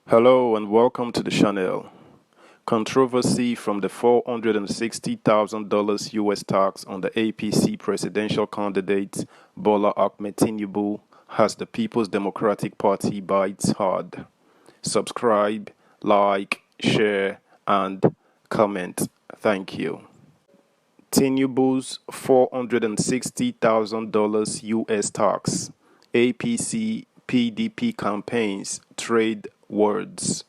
Hello and welcome to the channel. Controversy from the $460,000 US tax on the APC presidential candidate Bola Ahmed Tinubu has the People's Democratic Party bites hard. Subscribe, like, share, and comment. Thank you. Tinubu's $460,000 US tax. APC PDP campaigns trade words.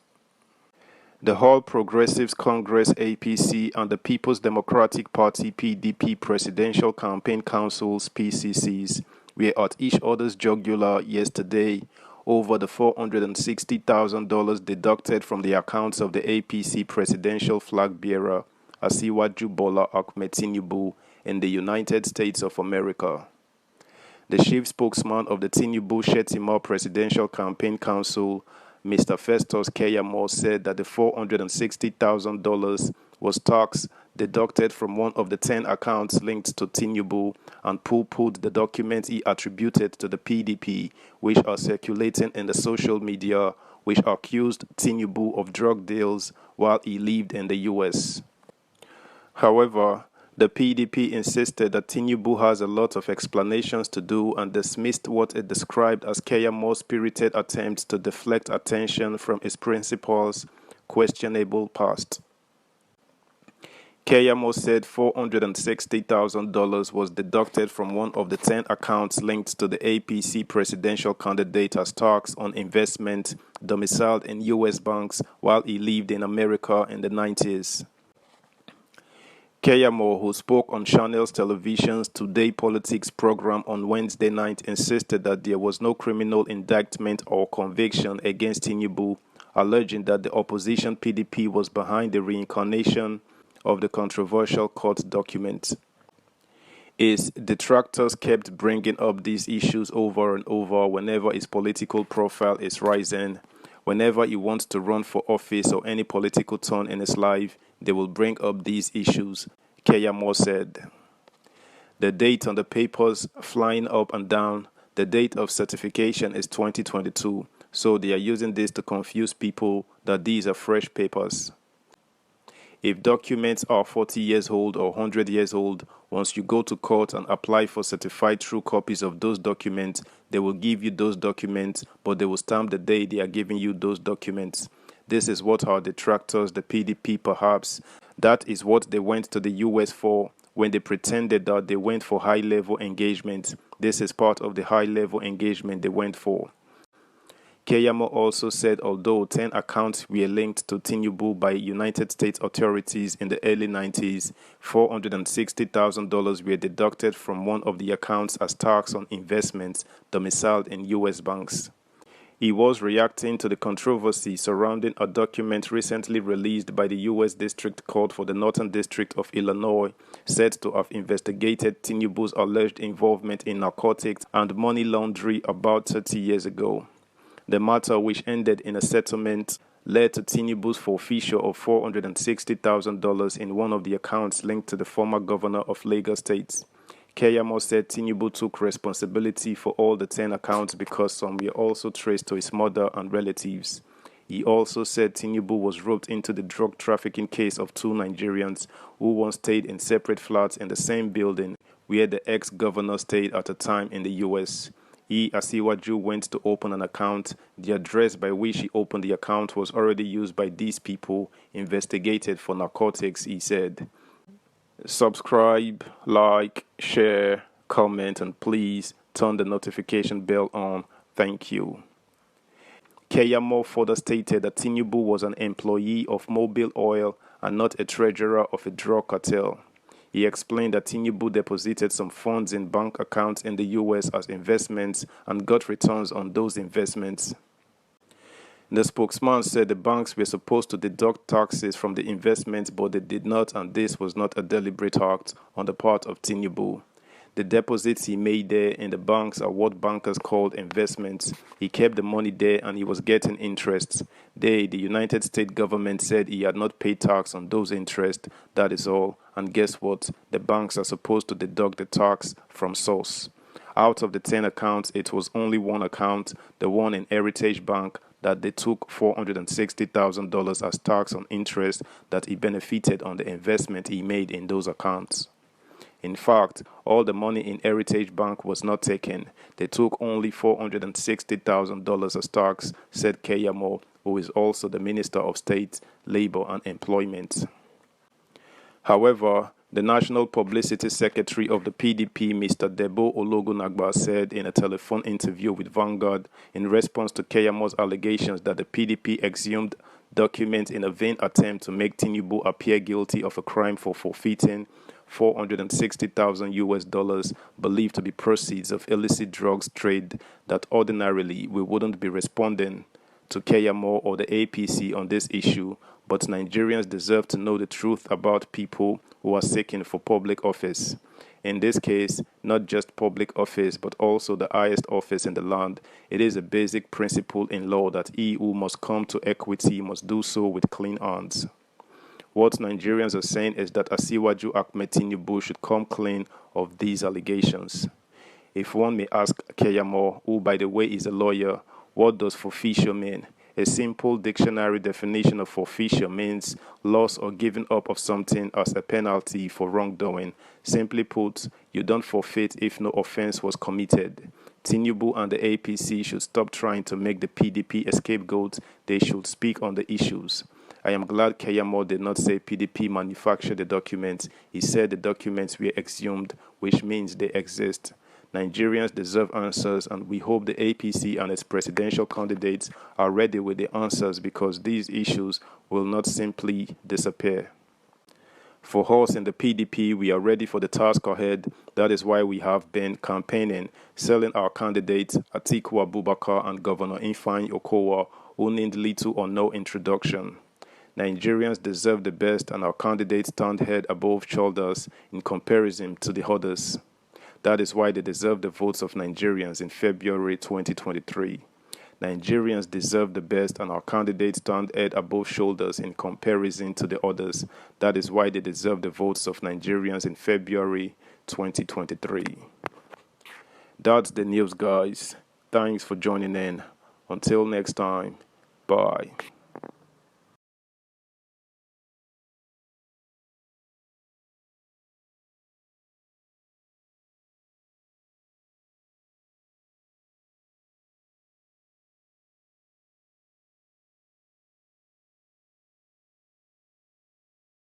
The All Progressives Congress APC and the People's Democratic Party PDP Presidential Campaign Councils PCCs were at each other's jugular yesterday over the $460,000 deducted from the accounts of the APC presidential flag bearer Asiwaju Bola Ahmed Tinubu in the United States of America. The chief spokesman of the Tinubu Shetima Presidential Campaign Council, Mr. Festus Keyamo, said that the $460,000 was tax deducted from one of the 10 accounts linked to Tinubu and poo-pooed the documents he attributed to the PDP, which are circulating in the social media, which accused Tinubu of drug deals while he lived in the U.S. However, the PDP insisted that Tinubu has a lot of explanations to do and dismissed what it described as Keyamo's spirited attempts to deflect attention from his principal's questionable past. Keyamo said $460,000 was deducted from one of the 10 accounts linked to the APC presidential candidate as tax on investment domiciled in U.S. banks while he lived in America in the 90s. Keyamo, who spoke on Channels Television's Today Politics program on Wednesday night, insisted that there was no criminal indictment or conviction against Tinubu, alleging that the opposition PDP was behind the reincarnation of the controversial court document. His detractors kept bringing up these issues over and over whenever his political profile is rising. Whenever he wants to run for office or any political turn in his life, they will bring up these issues, Keyamo said. The date on the papers flying up and down, the date of certification is 2022, so they are using this to confuse people that these are fresh papers. If documents are 40 years old or 100 years old, once you go to court and apply for certified true copies of those documents, they will give you those documents, but they will stamp the day they are giving you those documents. This is what our detractors, the PDP perhaps, that is what they went to the US for when they pretended that they went for high-level engagement. This is part of the high-level engagement they went for. Keyamo also said although 10 accounts were linked to Tinubu by United States authorities in the early 90s, $460,000 were deducted from one of the accounts as tax on investments domiciled in U.S. banks. He was reacting to the controversy surrounding a document recently released by the U.S. District Court for the Northern District of Illinois, said to have investigated Tinubu's alleged involvement in narcotics and money laundering about 30 years ago. The matter, which ended in a settlement, led to Tinubu's forfeiture of $460,000 in one of the accounts linked to the former governor of Lagos State. Keyamo said Tinubu took responsibility for all the 10 accounts because some were also traced to his mother and relatives. He also said Tinubu was roped into the drug trafficking case of two Nigerians who once stayed in separate flats in the same building where the ex-governor stayed at a time in the U.S. He, Asiwaju, went to open an account. The address by which he opened the account was already used by these people investigated for narcotics, he said. Subscribe, like, share, comment, and please turn the notification bell on. Thank you. Keyamo further stated that Tinubu was an employee of Mobil Oil and not a treasurer of a drug cartel. He explained that Tinubu deposited some funds in bank accounts in the U.S. as investments and got returns on those investments. The spokesman said the banks were supposed to deduct taxes from the investments, but they did not, and this was not a deliberate act on the part of Tinubu. The deposits he made there in the banks are what bankers called investments. He kept the money there and he was getting interest. The United States government said he had not paid tax on those interests, that is all. And guess what? The banks are supposed to deduct the tax from source. Out of the 10 accounts, it was only one account, the one in Heritage Bank, that they took $460,000 as tax on interest that he benefited on the investment he made in those accounts. In fact, all the money in Heritage Bank was not taken. They took only $460,000 as tax, said Keyamo, who is also the Minister of State, Labor and Employment. However, the National Publicity Secretary of the PDP, Mr. Debo Ologunagba, said in a telephone interview with Vanguard in response to Keyamo's allegations that the PDP exhumed documents in a vain attempt to make Tinubu appear guilty of a crime for forfeiting $460,000 believed to be proceeds of illicit drugs trade, that ordinarily we wouldn't be responding to Keyamo or the APC on this issue, but Nigerians deserve to know the truth about people who are seeking for public office. In this case, not just public office, but also the highest office in the land. It is a basic principle in law that he who must come to equity must do so with clean hands. What Nigerians are saying is that Asiwaju Ahmed Tinubu should come clean of these allegations. If one may ask Keyamo, who by the way is a lawyer, what does forfeiture mean? A simple dictionary definition of forfeiture means loss or giving up of something as a penalty for wrongdoing. Simply put, you don't forfeit if no offense was committed. Tinubu and the APC should stop trying to make the PDP a scapegoat. They should speak on the issues. I am glad Keyamo did not say PDP manufactured the documents. He said the documents were exhumed, which means they exist. Nigerians deserve answers, and we hope the APC and its presidential candidates are ready with the answers, because these issues will not simply disappear. For us in the PDP, we are ready for the task ahead. That is why we have been campaigning, selling our candidates Atiku Abubakar and Governor Ifeanyi Okowa, who need little or no introduction. Nigerians deserve the best, and our candidates stand head above shoulders in comparison to the others. That is why they deserve the votes of Nigerians in February 2023. Nigerians deserve the best, and our candidates stand head above shoulders in comparison to the others. That is why they deserve the votes of Nigerians in February 2023. That's the news, guys. Thanks for joining in. Until next time, bye.